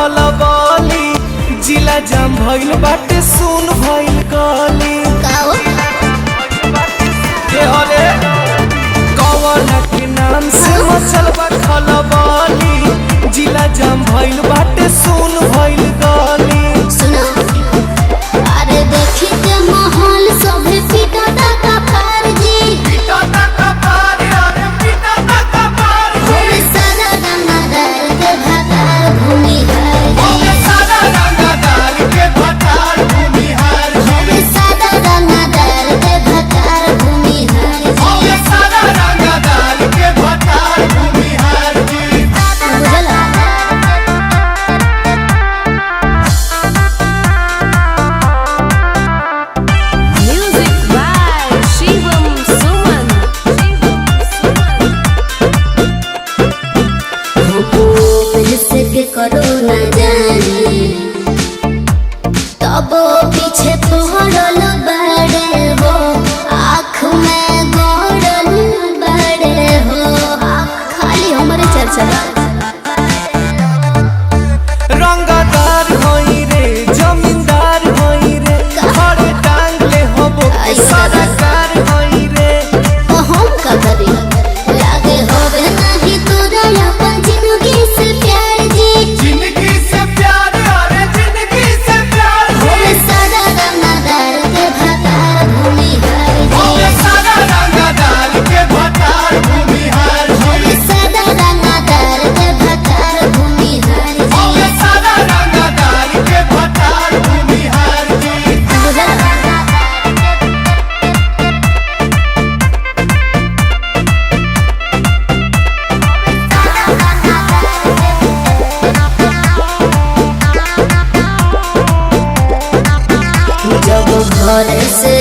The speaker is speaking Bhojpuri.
खलबली जिला जाम भइल बाटे सुन भइल गली के हरे कवना के नाम से मचल बा खलबली जिला जाम भइल बाटे सुन भइल गली सुनो अरे देखी के माहौल सभे पिटाता का पार जी पिटाता का पार अरे पिटाता का पार होवे सारा रंगदार के भतार भूमि हर होवे सारा रंगदार के भतार भूमि हार होवे सारा रंगदार के भतार भूमि हर होवे सारा रंगदार के भतार भूमि हार जी बुझला Music by Shivam Suman. से के करो न जाने तब पीछे पड़ल बड़े हो आँख में गड़ल बड़े हो खाली हमारे चर्चा रंगदार होई रे जमींदार होई रे घरे टांग ले होबो सरकार होई रे हम का करी लागे होवे नहीं तोरा अपन जिंदगी से प्यार जी जिंदगी से प्यार अरे जिंदगी से प्यार होवे सारा रंगदार के भतार भूमि हर होवे जी सारा रंगदार के भतार भूमि हार होवे सारा रंगदार के भतार भूमि हर जी होवे सारा रंगदार के भतार भूमि हार जी बुझला जब घर से